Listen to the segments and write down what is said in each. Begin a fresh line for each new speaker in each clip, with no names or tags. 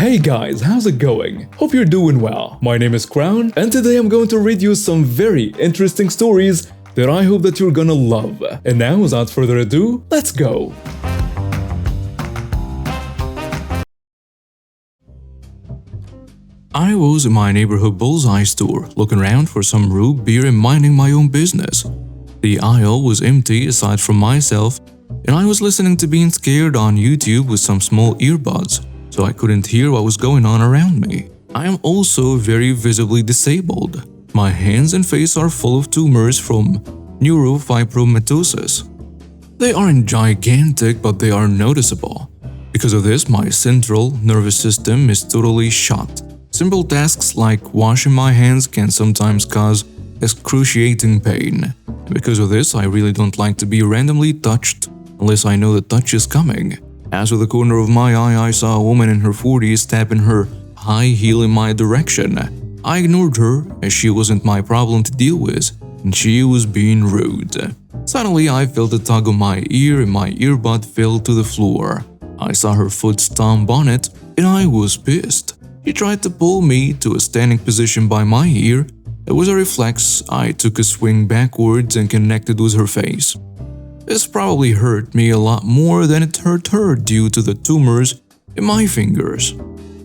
Hey guys, how's it going? Hope you're doing well. My name is Crown, and today I'm going to read you some very interesting stories that I hope that you're gonna love. And now, without further ado, let's go!
I was in my neighborhood bullseye store, looking around for some root beer and minding my own business. The aisle was empty aside from myself, and I was listening to Being Scared on YouTube with some small earbuds, so I couldn't hear what was going on around me. I am also very visibly disabled. My hands and face are full of tumors from neurofibromatosis. They aren't gigantic, but they are noticeable. Because of this, my central nervous system is totally shot. Simple tasks like washing my hands can sometimes cause excruciating pain. And because of this, I really don't like to be randomly touched unless I know the touch is coming. As with the corner of my eye, I saw a woman in her 40s tapping her high heel in my direction. I ignored her as she wasn't my problem to deal with, and she was being rude. Suddenly, I felt a tug on my ear and my earbud fell to the floor. I saw her foot stomp on it, and I was pissed. She tried to pull me to a standing position by my ear. It was a reflex. I took a swing backwards and connected with her face. This probably hurt me a lot more than it hurt her due to the tumors in my fingers.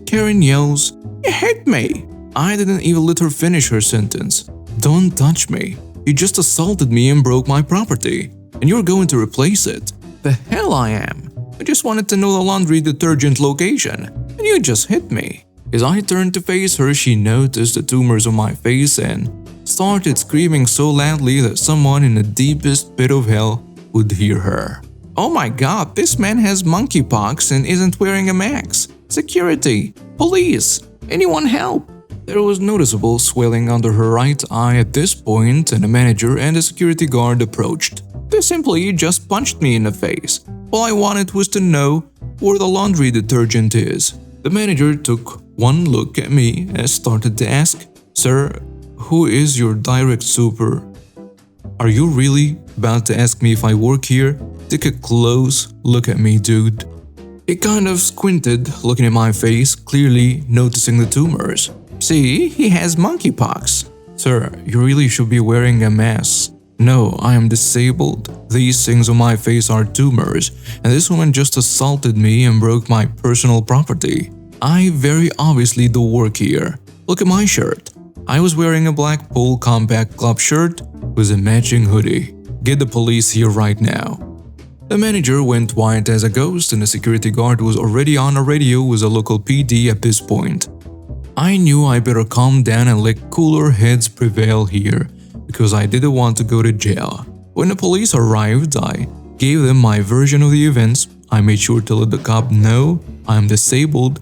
Karen yells, "You hit me!" I didn't even let her finish her sentence. "Don't touch me. You just assaulted me and broke my property, and you're going to replace it." "The hell I am. I just wanted to know the laundry detergent location, and you just hit me." As I turned to face her, she noticed the tumors on my face and started screaming so loudly that someone in the deepest pit of hell would hear her. "Oh my god, this man has monkeypox and isn't wearing a mask. Security! Police! Anyone help!" There was noticeable swelling under her right eye at this point, and a manager and a security guard approached. They simply just punched me in the face. All I wanted was to know where the laundry detergent is. The manager took one look at me and started to ask, "Sir, who is your direct super? Are you really about to ask me if I work here? Take a close look at me, dude." He kind of squinted, looking at my face, clearly noticing the tumors. "See, he has monkeypox." "Sir, you really should be wearing a mask." "No, I am disabled. These things on my face are tumors, and this woman just assaulted me and broke my personal property. I very obviously do work here. Look at my shirt. I was wearing a black Pole Compact Club shirt with a matching hoodie. Get the police here right now." The manager went white as a ghost, and the security guard was already on a radio with a local PD at this point. I knew I better calm down and let cooler heads prevail here, because I didn't want to go to jail. When the police arrived, I gave them my version of the events. I made sure to let the cop know I am disabled.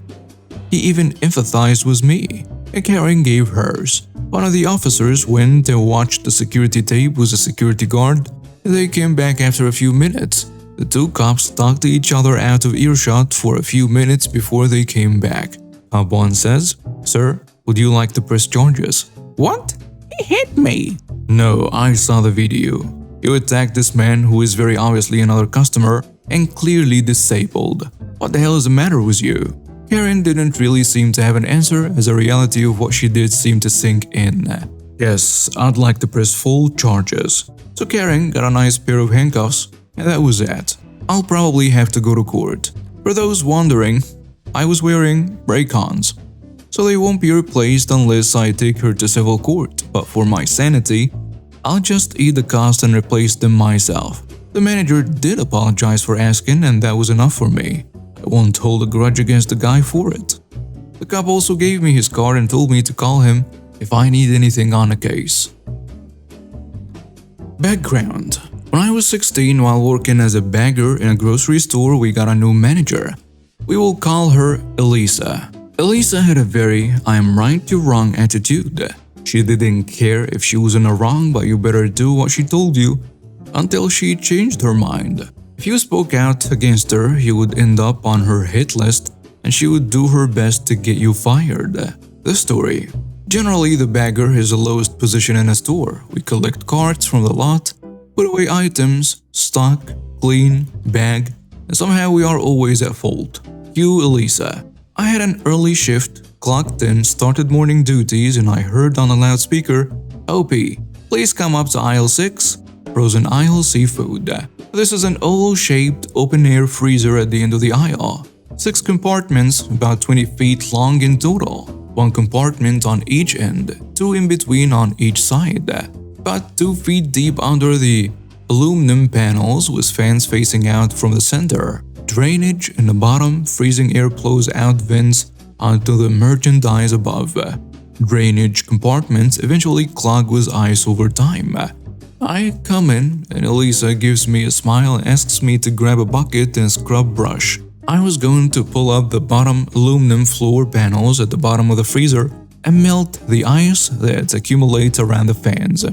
He even empathized with me, and Karen gave hers. One of the officers went and watched the security tape with a security guard, and they came back after a few minutes. The two cops talked to each other out of earshot for a few minutes before they came back. Cop 1 says, "Sir, would you like to press charges?" "What? He hit me!" "No, I saw the video. You attacked this man who is very obviously another customer and clearly disabled. What the hell is the matter with you?" Karen didn't really seem to have an answer, as the reality of what she did seemed to sink in. "Yes, I'd like to press full charges." So Karen got a nice pair of handcuffs, and that was it. I'll probably have to go to court. For those wondering, I was wearing break-ons, so they won't be replaced unless I take her to civil court, but for my sanity, I'll just eat the cost and replace them myself. The manager did apologize for asking, and that was enough for me. I won't hold a grudge against the guy for it. The cop also gave me his card and told me to call him if I need anything on the case. Background: when I was 16, while working as a bagger in a grocery store, we got a new manager. We will call her Elisa. Elisa had a very "I am right, you're wrong" attitude. She didn't care if she was in the wrong, but you better do what she told you, until she changed her mind. If you spoke out against her, you would end up on her hit list, and she would do her best to get you fired. The story: generally, the bagger is the lowest position in a store. We collect carts from the lot, put away items, stock, clean, bag, and somehow we are always at fault. You, Elisa. I had an early shift, clocked in, started morning duties, and I heard on a loudspeaker, "OP, please come up to aisle 6, frozen aisle seafood." This is an oval-shaped open-air freezer at the end of the aisle. 6 compartments, about 20 feet long in total. 1 compartment on each end, 2 in between on each side. About 2 feet deep under the aluminum panels with fans facing out from the center. Drainage in the bottom, freezing air flows out vents onto the merchandise above. Drainage compartments eventually clog with ice over time. I come in and Elisa gives me a smile and asks me to grab a bucket and scrub brush. I was going to pull up the bottom aluminum floor panels at the bottom of the freezer and melt the ice that accumulates around the fans.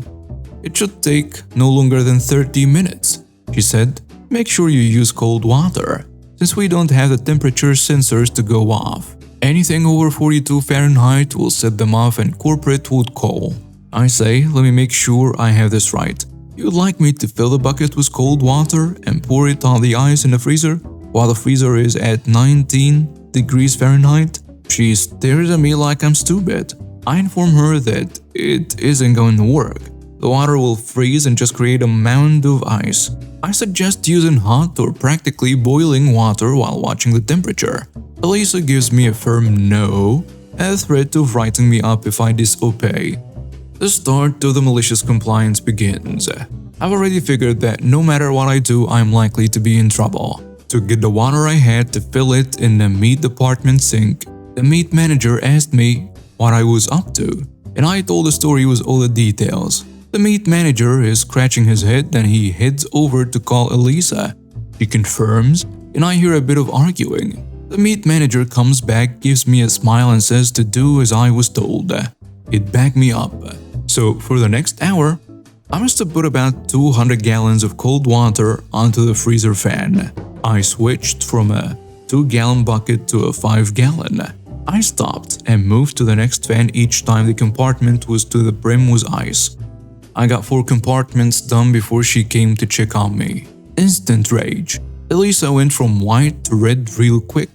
"It should take no longer than 30 minutes, she said. "Make sure you use cold water, since we don't have the temperature sensors to go off. Anything over 42 Fahrenheit will set them off and corporate would call." I say, "Let me make sure I have this right. You'd like me to fill the bucket with cold water and pour it on the ice in the freezer while the freezer is at 19 degrees Fahrenheit? She stares at me like I'm stupid. I inform her that it isn't going to work. The water will freeze and just create a mound of ice. I suggest using hot or practically boiling water while watching the temperature. Elisa gives me a firm no, and a threat of writing me up if I disobey. The start of the malicious compliance begins. I've already figured that no matter what I do, I'm likely to be in trouble. To get the water, I had to fill it in the meat department sink. The meat manager asked me what I was up to, and I told the story with all the details. The meat manager is scratching his head and he heads over to call Elisa. She confirms, and I hear a bit of arguing. The meat manager comes back, gives me a smile and says to do as I was told. He'd back me up. So for the next hour, I must have put about 200 gallons of cold water onto the freezer fan. I switched from a 2-gallon bucket to a 5-gallon. I stopped and moved to the next fan each time the compartment was to the brim with ice. I got 4 compartments done before she came to check on me. Instant rage. Elisa went from white to red real quick.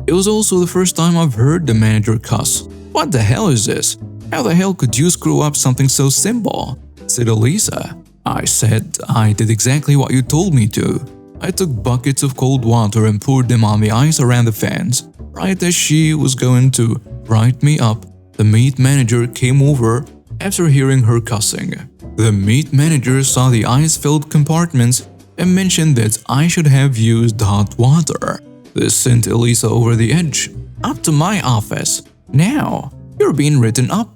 It was also the first time I've heard the manager cuss. "What the hell is this? How the hell could you screw up something so simple?" said Elisa. I said, "I did exactly what you told me to." I took buckets of cold water and poured them on the ice around the fans. Right as she was going to write me up, the meat manager came over after hearing her cussing. The meat manager saw the ice-filled compartments and mentioned that I should have used hot water. This sent Elisa over the edge. "Up to my office. Now, you're being written up."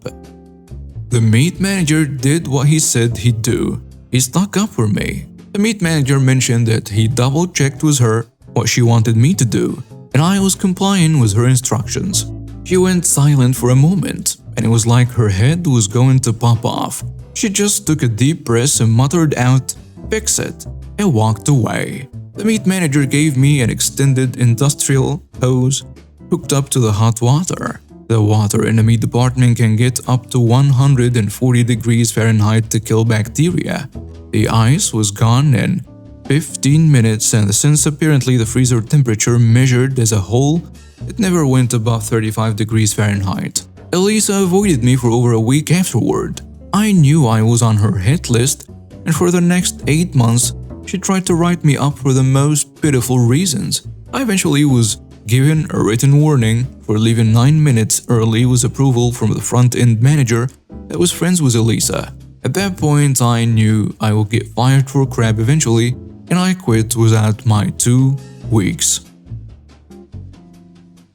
The meat manager did what he said he'd do. He stuck up for me. The meat manager mentioned that he double-checked with her what she wanted me to do, and I was complying with her instructions. She went silent for a moment, and it was like her head was going to pop off. She just took a deep breath and muttered out, "Fix it," and walked away. The meat manager gave me an extended industrial hose hooked up to the hot water. The water in the meat department can get up to 140 degrees Fahrenheit to kill bacteria. The ice was gone in 15 minutes, and since apparently the freezer temperature measured as a whole, it never went above 35 degrees Fahrenheit. Elisa avoided me for over a week afterward. I knew I was on her hit list, and for the next 8 months, she tried to write me up for the most pitiful reasons. I eventually was given a written warning for leaving 9 minutes early with approval from the front-end manager that was friends with Elisa. At that point, I knew I would get fired for crap eventually, and I quit without my 2 weeks.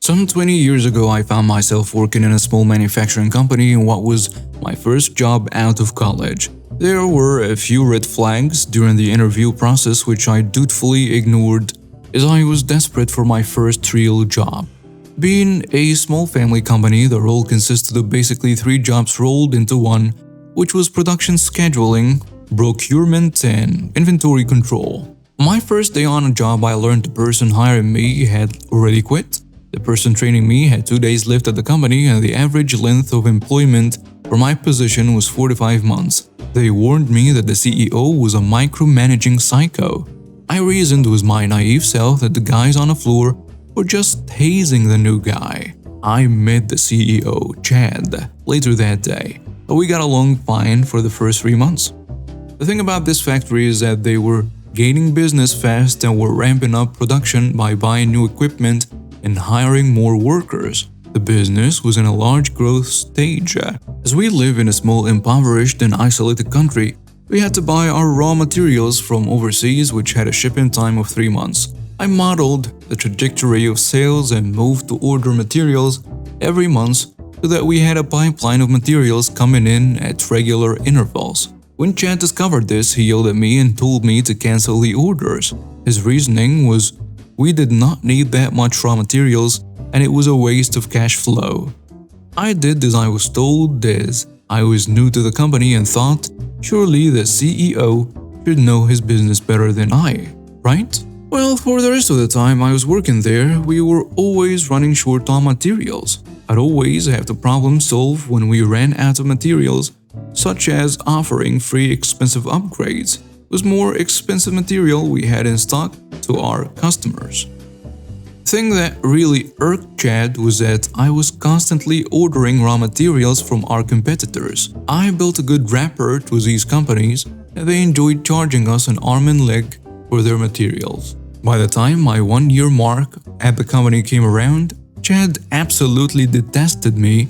Some 20 years ago, I found myself working in a small manufacturing company in what was my first job out of college. There were a few red flags during the interview process which I dutifully ignored as I was desperate for my first real job. Being a small family company, the role consisted of basically 3 jobs rolled into one, which was production scheduling, procurement, and inventory control. My first day on a job, I learned the person hiring me had already quit. The person training me had 2 days left at the company, and the average length of employment for my position was 4 to 5 months. They warned me that the CEO was a micromanaging psycho. I reasoned with my naive self that the guys on the floor or just hazing the new guy. I met the CEO, Chad, later that day, but we got along fine for the first 3 months. The thing about this factory is that they were gaining business fast and were ramping up production by buying new equipment and hiring more workers. The business was in a large growth stage. As we live in a small, impoverished and isolated country, we had to buy our raw materials from overseas, which had a shipping time of 3 months. I modeled the trajectory of sales and moved to order materials every month so that we had a pipeline of materials coming in at regular intervals. When Chad discovered this, he yelled at me and told me to cancel the orders. His reasoning was we did not need that much raw materials and it was a waste of cash flow. I did as I was told, as I was new to the company and thought, surely the CEO should know his business better than I, right? Well, for the rest of the time I was working there, we were always running short on materials. I'd always have to problem solve when we ran out of materials, such as offering free expensive upgrades with more expensive material we had in stock to our customers. The thing that really irked Chad was that I was constantly ordering raw materials from our competitors. I built a good rapport with these companies and they enjoyed charging us an arm and leg for their materials. By the time my 1-year mark at the company came around, Chad absolutely detested me.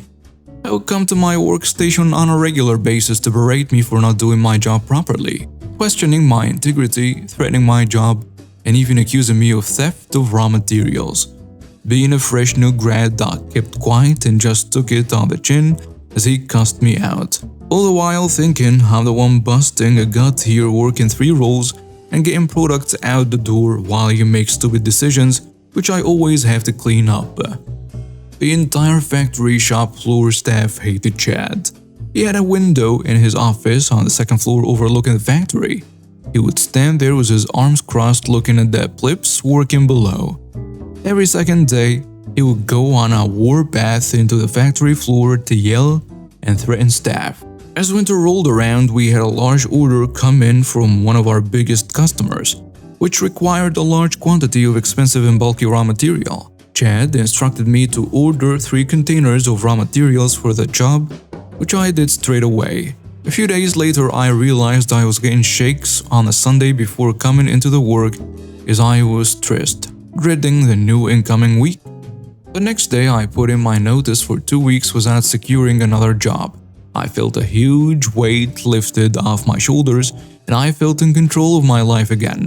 He would come to my workstation on a regular basis to berate me for not doing my job properly, questioning my integrity, threatening my job, and even accusing me of theft of raw materials. Being a fresh new grad, I kept quiet and just took it on the chin as he cussed me out. All the while thinking I'm the one busting a gut here working 3 roles and getting products out the door while you make stupid decisions, which I always have to clean up. The entire factory shop floor staff hated Chad. He had a window in his office on the 2nd floor overlooking the factory. He would stand there with his arms crossed looking at the blips working below. Every second day, he would go on a warpath into the factory floor to yell and threaten staff. As winter rolled around, we had a large order come in from one of our biggest customers, which required a large quantity of expensive and bulky raw material. Chad instructed me to order 3 containers of raw materials for the job, which I did straight away. A few days later, I realized I was getting shakes on a Sunday before coming into the work as I was stressed, dreading the new incoming week. The next day, I put in my notice for 2 weeks without securing another job. I felt a huge weight lifted off my shoulders and I felt in control of my life again.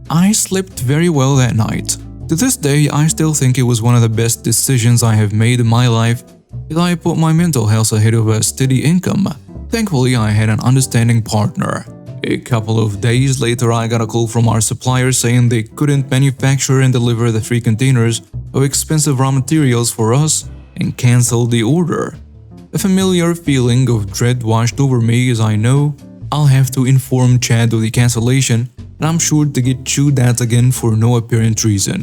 I slept very well that night. To this day, I still think it was one of the best decisions I have made in my life as I put my mental health ahead of a steady income. Thankfully, I had an understanding partner. A couple of days later, I got a call from our supplier saying they couldn't manufacture and deliver the 3 containers of expensive raw materials for us and canceled the order. A familiar feeling of dread washed over me as I know I'll have to inform Chad of the cancellation and I'm sure to get chewed at again for no apparent reason.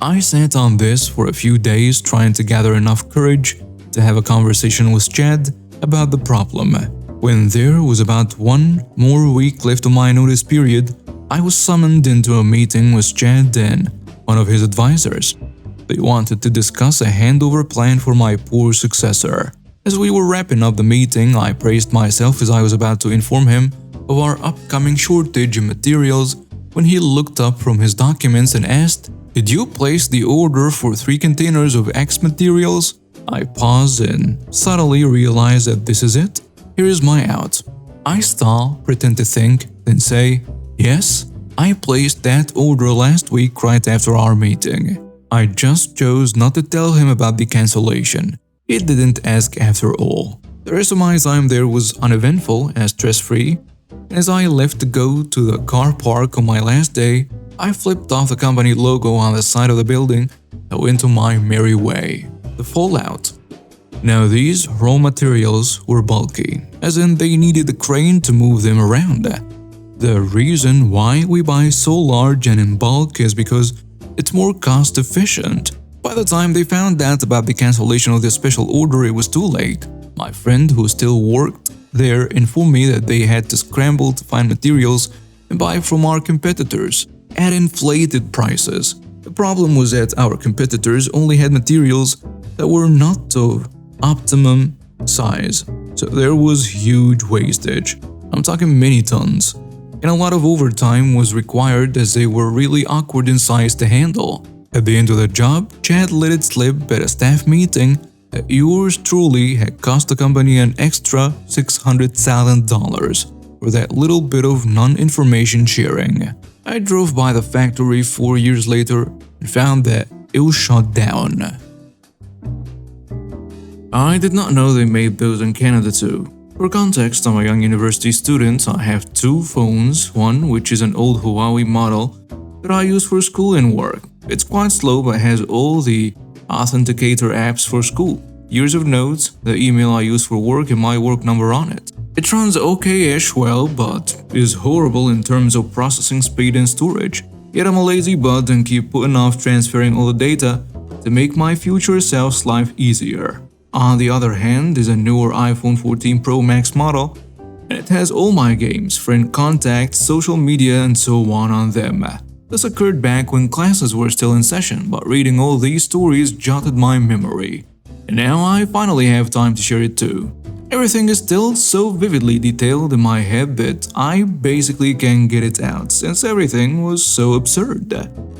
I sat on this for a few days trying to gather enough courage to have a conversation with Chad about the problem. When there was about 1 more week left of my notice period, I was summoned into a meeting with Chad and one of his advisors. They wanted to discuss a handover plan for my poor successor. As we were wrapping up the meeting, I praised myself as I was about to inform him of our upcoming shortage in materials when he looked up from his documents and asked, "Did you place the order for 3 containers of X materials?" I paused and subtly realized that this is it. Here is my out. I stall, pretend to think, then say, "Yes, I placed that order last week right after our meeting." I just chose not to tell him about the cancellation. He didn't ask after all. The rest of my time there was uneventful and stress-free. As I left to go to the car park on my last day, I flipped off the company logo on the side of the building and went on my merry way. The fallout. Now these raw materials were bulky, as in they needed a crane to move them around. The reason why we buy so large and in bulk is because it's more cost efficient. By the time they found out about the cancellation of this special order, it was too late. My friend who still worked there informed me that they had to scramble to find materials and buy from our competitors at inflated prices. The problem was that our competitors only had materials that were not of optimum size, so there was huge wastage. I'm talking many tons. And a lot of overtime was required as they were really awkward in size to handle. At the end of the job, Chad let it slip at a staff meeting that yours truly had cost the company an extra $600,000 for that little bit of non-information sharing. I drove by the factory 4 years later and found that it was shut down. I did not know they made those in Canada too. For context, I'm a young university student. I have 2 phones, one which is an old Huawei model that I use for school and work. It's quite slow but has all the authenticator apps for school, years of notes, the email I use for work and my work number on it. It runs okay-ish well, but is horrible in terms of processing speed and storage. Yet I'm a lazy bud and keep putting off transferring all the data to make my future self's life easier. On the other hand is a newer iPhone 14 Pro Max model, and it has all my games, friend contacts, social media and so on them. This occurred back when classes were still in session, but reading all these stories jotted my memory. And now I finally have time to share it too. Everything is still so vividly detailed in my head that I basically can't get it out since everything was so absurd.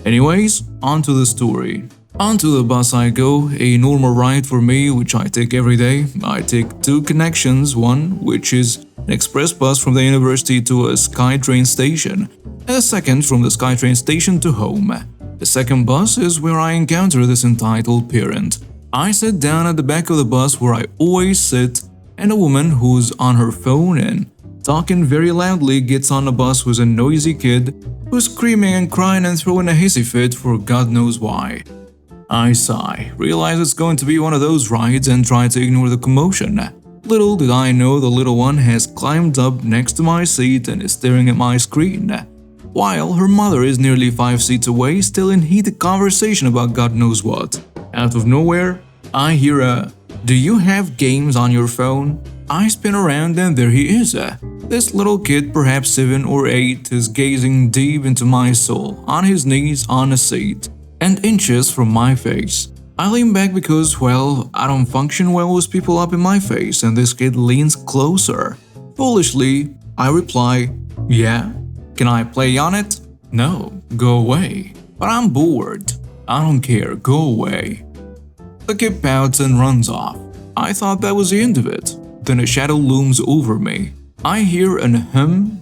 Anyways, on to the story. Onto the bus I go, a normal ride for me which I take every day. I take 2 connections, one which is an express bus from the university to a SkyTrain station, and the second from the SkyTrain station to home. The second bus is where I encounter this entitled parent. I sit down at the back of the bus where I always sit, and a woman who's on her phone and talking very loudly gets on the bus with a noisy kid who's screaming and crying and throwing a hissy fit for God knows why. I sigh, realize it's going to be one of those rides and try to ignore the commotion. Little did I know the little one has climbed up next to my seat and is staring at my screen, while her mother is nearly 5 seats away still in heated conversation about God knows what. Out of nowhere, I hear a, "Do you have games on your phone?" I spin around and there he is. This little kid, perhaps 7 or 8, is gazing deep into my soul, on his knees on a seat, and inches from my face. I lean back because, well, I don't function well with people up in my face, and this kid leans closer. Foolishly, I reply, "Yeah? Can I play on it?" "No, go away." "But I'm bored." "I don't care, go away." The kid pouts and runs off. I thought that was the end of it. Then a shadow looms over me. I hear an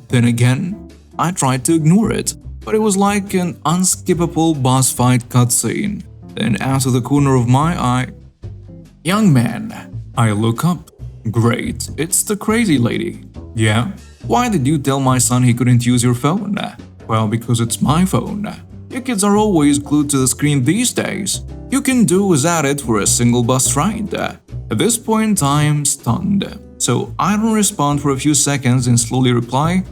then again. I tried to ignore it, but it was like an unskippable boss fight cutscene. Then out of the corner of my eye, "Young man." I look up. Great, it's the crazy lady. "Yeah? Why did you tell my son he couldn't use your phone?" "Well, because it's my phone." "You kids are always glued to the screen these days. You can do without it for a single bus ride." At this point, I'm stunned. So I don't respond for a few seconds and slowly reply,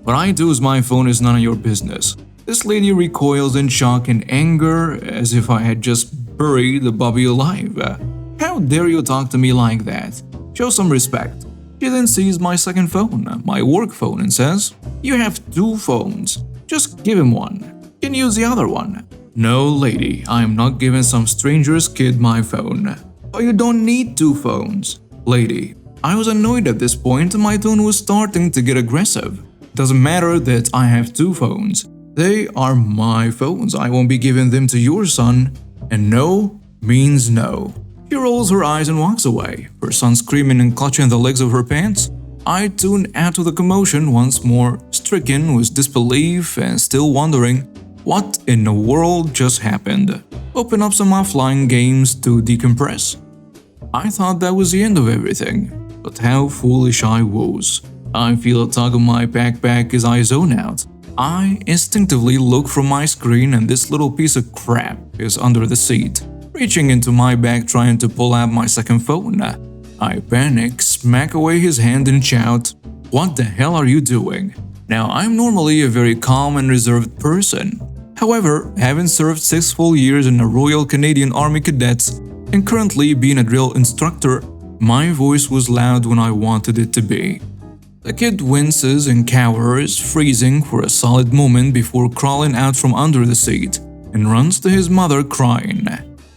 "What I do with my phone is none of your business." This lady recoils in shock and anger as if I had just buried the Bobby alive. "How dare you talk to me like that? Show some respect." She then sees my second phone, my work phone, and says, "You have 2 phones. Just give him one. You can use the other one." "No, lady, I am not giving some stranger's kid my phone." "Oh, you don't need 2 phones." "Lady." I was annoyed at this point and my tone was starting to get aggressive. "Doesn't matter that I have 2 phones. They are my phones. I won't be giving them to your son. And no means no." She rolls her eyes and walks away, her son screaming and clutching the legs of her pants. I tune out of the commotion once more, stricken with disbelief and still wondering what in the world just happened. Open up some offline games to decompress. I thought that was the end of everything, but how foolish I was. I feel a tug on my backpack as I zone out. I instinctively look from my screen and this little piece of crap is under the seat, reaching into my bag trying to pull out my second phone. I panic, smack away his hand and shout, "What the hell are you doing?" Now, I'm normally a very calm and reserved person. However, having served 6 full years in the Royal Canadian Army Cadets and currently being a drill instructor, my voice was loud when I wanted it to be. The kid winces and cowers, freezing for a solid moment before crawling out from under the seat. and runs to his mother crying.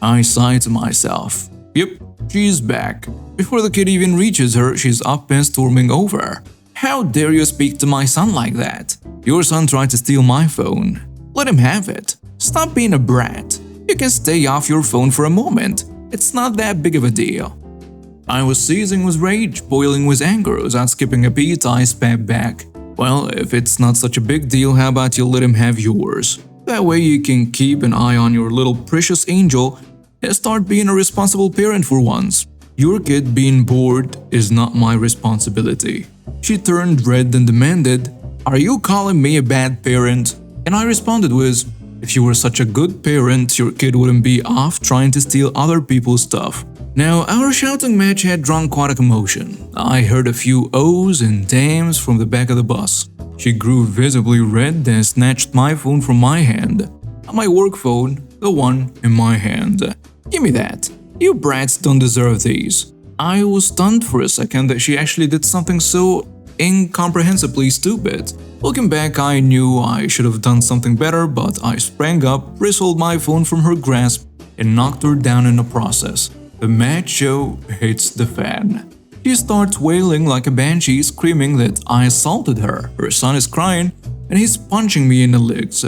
I sigh to myself. Yep, she's back. Before the kid even reaches her, she's up and storming over. How dare you speak to my son like that? Your son tried to steal my phone. Let him have it. Stop being a brat. You can stay off your phone for a moment. It's not that big of a deal. I was seizing with rage, boiling with anger. Without skipping a beat, I spat back. Well, if it's not such a big deal, how about you let him have yours? That way you can keep an eye on your little precious angel and start being a responsible parent for once. Your kid being bored is not my responsibility. She turned red and demanded, "Are you calling me a bad parent?" And I responded with, "If you were such a good parent, your kid wouldn't be off trying to steal other people's stuff." Now, our shouting match had drawn quite a commotion. I heard a few ohs and damns from the back of the bus. She grew visibly red and snatched my phone from my hand. My work phone, the one in my hand. "Give me that. You brats don't deserve these." I was stunned for a second that she actually did something so incomprehensibly stupid. Looking back, I knew I should have done something better, but I sprang up, bristled my phone from her grasp, and knocked her down in the process. The mad show hits the fan. She starts wailing like a banshee, screaming that I assaulted her. Her son is crying, and he's punching me in the legs.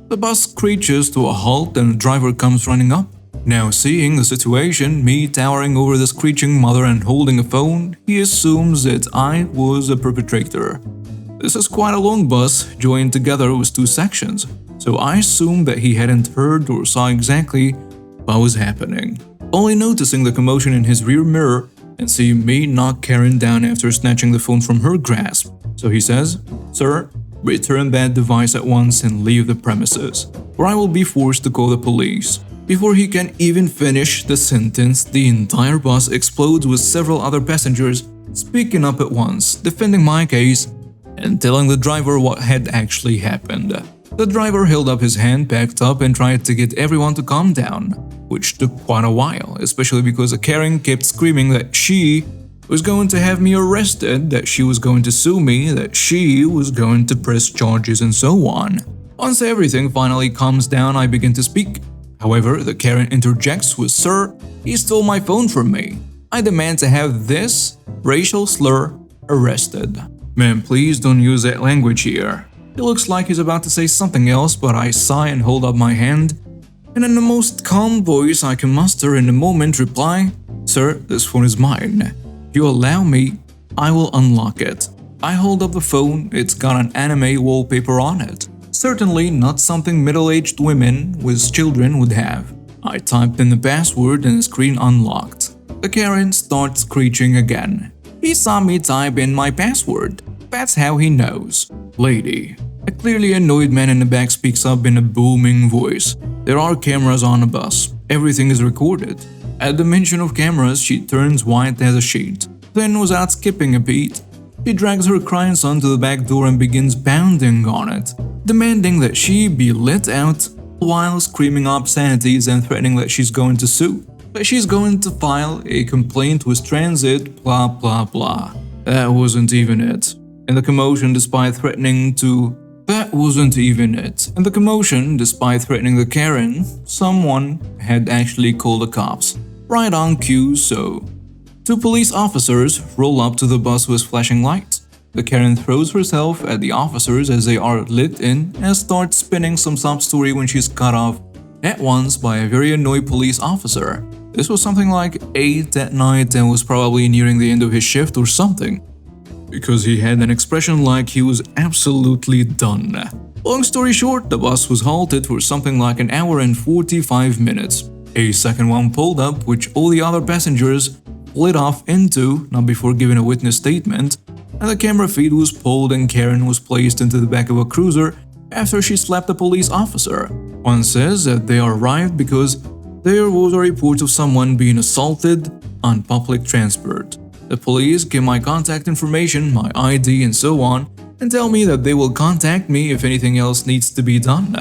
The bus screeches to a halt and the driver comes running up. Now, seeing the situation, me towering over the screeching mother and holding a phone, he assumes that I was a perpetrator. This is quite a long bus, joined together with two sections, so I assumed that he hadn't heard or saw exactly what was happening. Only noticing the commotion in his rear mirror and seeing me knock Karen down after snatching the phone from her grasp. So he says, "Sir, return that device at once and leave the premises, or I will be forced to call the police." Before he can even finish the sentence, the entire bus explodes with several other passengers speaking up at once, defending my case and telling the driver what had actually happened. The driver held up his hand, backed up, and tried to get everyone to calm down, which took quite a while, especially because Karen kept screaming that she was going to have me arrested, that she was going to sue me, that she was going to press charges, and so on. Once everything finally calms down, I begin to speak. However, the Karen interjects with, "Sir, he stole my phone from me. I demand to have this racial slur arrested." "Man, please don't use that language here." It looks like he's about to say something else, but I sigh and hold up my hand, and in the most calm voice I can muster in the moment reply, "Sir, this phone is mine. If you allow me, I will unlock it." I hold up the phone, it's got an anime wallpaper on it. Certainly not something middle-aged women with children would have. I typed in the password and the screen unlocked. The Karen starts screeching again. He saw me type in my password. That's how he knows. "Lady." A clearly annoyed man in the back speaks up in a booming voice. There are cameras on the bus. Everything is recorded. At the mention of cameras, she turns white as a sheet. Then, without skipping a beat, she drags her crying son to the back door and begins pounding on it, demanding that she be let out while screaming obscenities and threatening that she's going to sue, that she's going to file a complaint with transit, blah blah blah. That wasn't even it. In the commotion, despite threatening to... That wasn't even it. In the commotion, despite threatening the Karen, someone had actually called the cops. Right on cue, so... Two police officers roll up to the bus with flashing lights. The Karen throws herself at the officers as they are lit in and starts spinning some sob story when she's cut off at once by a very annoyed police officer. This was something like 8 at night and was probably nearing the end of his shift or something, because he had an expression like he was absolutely done. Long story short, the bus was halted for something like an hour and 45 minutes. A second one pulled up, which all the other passengers lit off into, not before giving a witness statement, and the camera feed was pulled and Karen was placed into the back of a cruiser after she slapped a police officer. One says that they arrived because there was a report of someone being assaulted on public transport. The police give my contact information, my ID, and so on, and tell me that they will contact me if anything else needs to be done.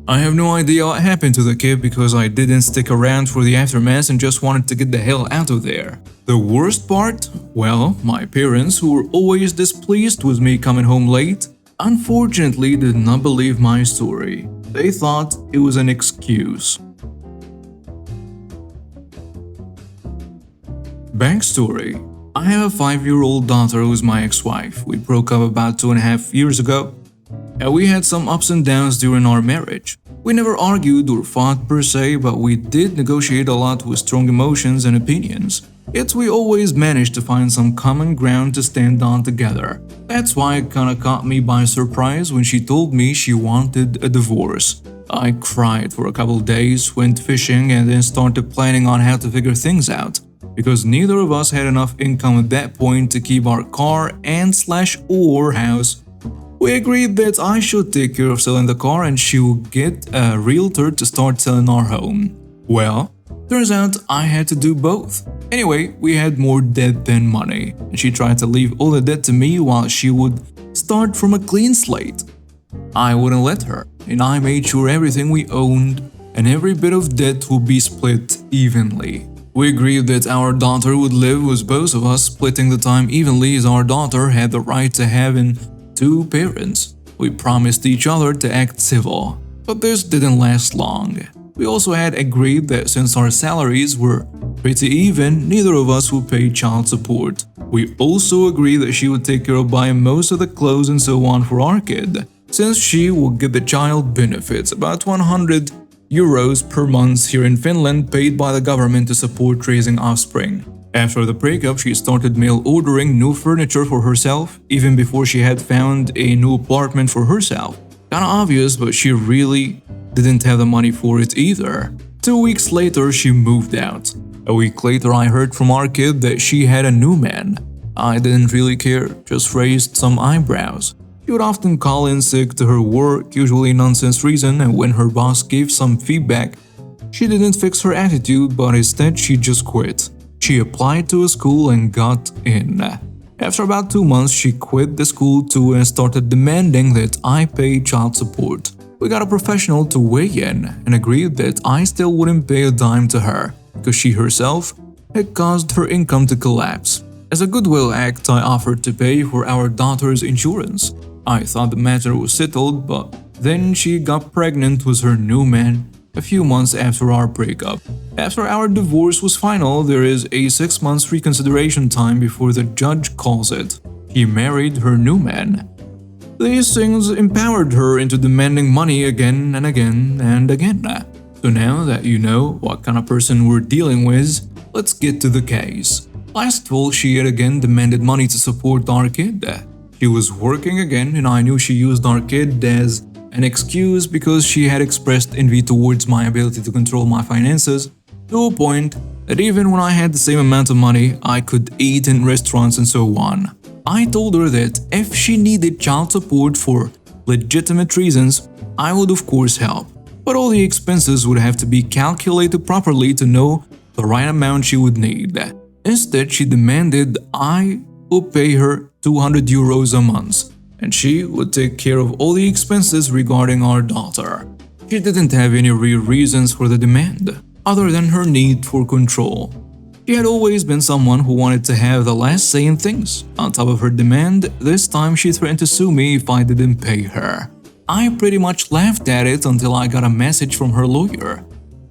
I have no idea what happened to the kid because I didn't stick around for the aftermath and just wanted to get the hell out of there. The worst part? Well, my parents, who were always displeased with me coming home late, unfortunately did not believe my story. They thought it was an excuse. Backstory: I have a 5-year-old daughter who's my ex-wife. We broke up about 2.5 years ago, and we had some ups and downs during our marriage. We never argued or fought per se, but we did negotiate a lot with strong emotions and opinions. Yet we always managed to find some common ground to stand on together. That's why it kinda caught me by surprise when she told me she wanted a divorce. I cried for a couple days, went fishing, and then started planning on how to figure things out, because neither of us had enough income at that point to keep our car and/or house. We agreed that I should take care of selling the car and she would get a realtor to start selling our home. Well, turns out I had to do both. Anyway, we had more debt than money, and she tried to leave all the debt to me while she would start from a clean slate. I wouldn't let her, and I made sure everything we owned and every bit of debt would be split evenly. We agreed that our daughter would live with both of us, splitting the time evenly, as our daughter had the right to having 2 parents. We promised each other to act civil, but this didn't last long. We also had agreed that since our salaries were pretty even, neither of us would pay child support. We also agreed that she would take care of buying most of the clothes and so on for our kid, since she would get the child benefits, about 100 euros per month here in Finland, paid by the government to support raising offspring. After the breakup, she started mail ordering new furniture for herself, even before she had found a new apartment for herself. Kinda obvious, but she really didn't have the money for it either. 2 weeks later, she moved out. A week later, I heard from our kid that she had a new man. I didn't really care, just raised some eyebrows. She would often call in sick to her work, usually nonsense reason, and when her boss gave some feedback, she didn't fix her attitude, but instead she just quit. She applied to a school and got in. After about 2 months, she quit the school too and started demanding that I pay child support. We got a professional to weigh in and agreed that I still wouldn't pay a dime to her, because she herself had caused her income to collapse. As a goodwill act, I offered to pay for our daughter's insurance. I thought the matter was settled, but then she got pregnant with her new man a few months after our breakup. After our divorce was final, there is a 6 months reconsideration time before the judge calls it. She married her new man. These things empowered her into demanding money again and again and again. So now that you know what kind of person we're dealing with, let's get to the case. Last fall, she yet again demanded money to support our kid. She was working again, and I knew she used our kid as an excuse because she had expressed envy towards my ability to control my finances, to a point that even when I had the same amount of money, I could eat in restaurants and so on. I told her that if she needed child support for legitimate reasons, I would of course help, but all the expenses would have to be calculated properly to know the right amount she would need. Instead, she demanded I would pay her 200 euros a month, and she would take care of all the expenses regarding our daughter. She didn't have any real reasons for the demand, other than her need for control. She had always been someone who wanted to have the last say in things. On top of her demand, this time she threatened to sue me if I didn't pay her. I pretty much laughed at it until I got a message from her lawyer.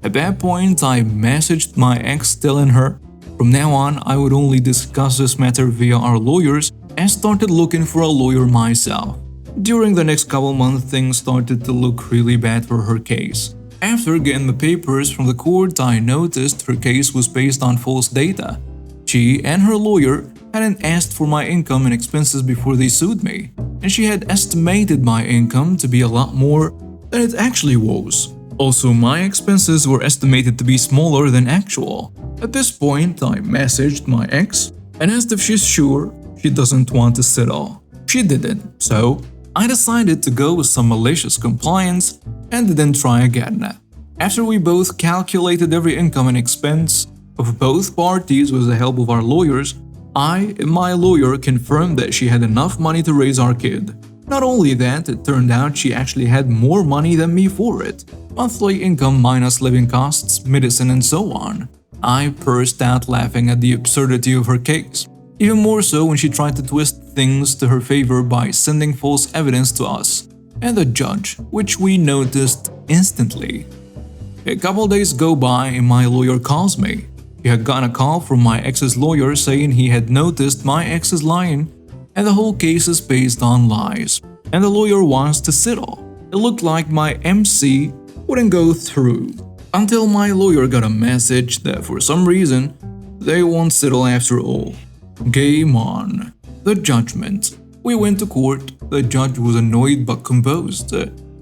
At that point, I messaged my ex telling her from now on I would only discuss this matter via our lawyers, and started looking for a lawyer myself. During the next couple months, things started to look really bad for her case. After getting the papers from the court, I noticed her case was based on false data. She and her lawyer hadn't asked for my income and expenses before they sued me, and she had estimated my income to be a lot more than it actually was. Also, my expenses were estimated to be smaller than actual. At this point, I messaged my ex and asked if she's sure she doesn't want to settle. She didn't, so I decided to go with some malicious compliance and didn't try again. After we both calculated every income and expense of both parties with the help of our lawyers, I and my lawyer confirmed that she had enough money to raise our kid. Not only that, it turned out she actually had more money than me for it. Monthly income minus living costs, medicine, and so on. I burst out laughing at the absurdity of her case. Even more so when she tried to twist things to her favor by sending false evidence to us and the judge, which we noticed instantly. A couple days go by and my lawyer calls me. He had gotten a call from my ex's lawyer saying he had noticed my ex is lying and the whole case is based on lies, and the lawyer wants to settle. It looked like my MC wouldn't go through until my lawyer got a message that for some reason they won't settle after all. Game on. The judgment. We went to court. The judge was annoyed but composed.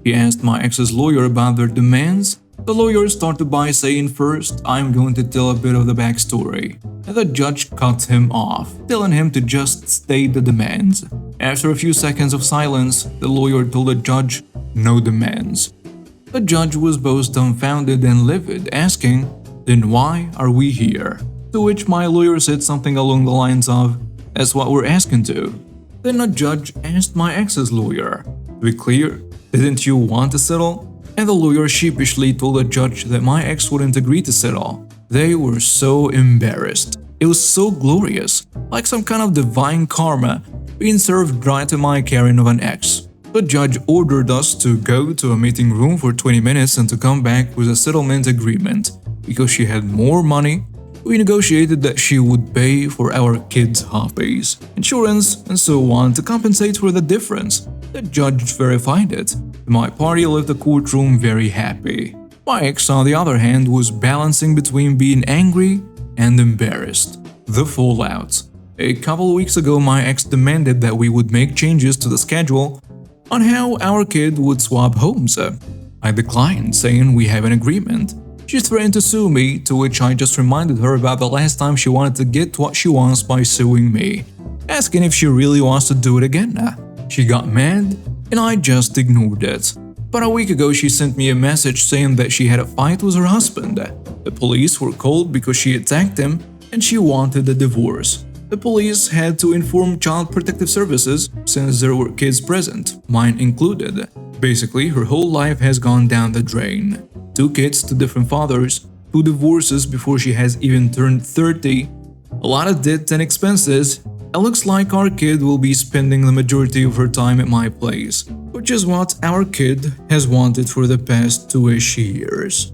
He asked my ex's lawyer about their demands. The lawyer started by saying, "First, I'm going to tell a bit of the backstory." And the judge cut him off, telling him to just state the demands. After a few seconds of silence, the lawyer told the judge, "No demands." The judge was both dumbfounded and livid, asking, "Then why are we here?" To which my lawyer said something along the lines of, "That's what we're asking to." Then the judge asked my ex's lawyer, "To be clear, didn't you want to settle?" And the lawyer sheepishly told the judge that my ex wouldn't agree to settle. They were so embarrassed. It was so glorious, like some kind of divine karma being served right to my carrying of an ex. The judge ordered us to go to a meeting room for 20 minutes and to come back with a settlement agreement. Because she had more money, we negotiated that she would pay for our kids' hobbies, insurance, and so on to compensate for the difference. The judge verified it. My party left the courtroom very happy. My ex, on the other hand, was balancing between being angry and embarrassed. The fallout. A couple weeks ago, my ex demanded that we would make changes to the schedule on how our kid would swap homes. I declined, saying we have an agreement. She threatened to sue me, to which I just reminded her about the last time she wanted to get what she wants by suing me, asking if she really wants to do it again. She got mad, and I just ignored it. But a week ago she sent me a message saying that she had a fight with her husband. The police were called because she attacked him and she wanted a divorce. The police had to inform Child Protective Services since there were kids present, mine included. Basically, her whole life has gone down the drain. 2 kids to different fathers, 2 divorces before she has even turned 30, a lot of debt and expenses. It looks like our kid will be spending the majority of her time at my place, which is what our kid has wanted for the past 2-ish years.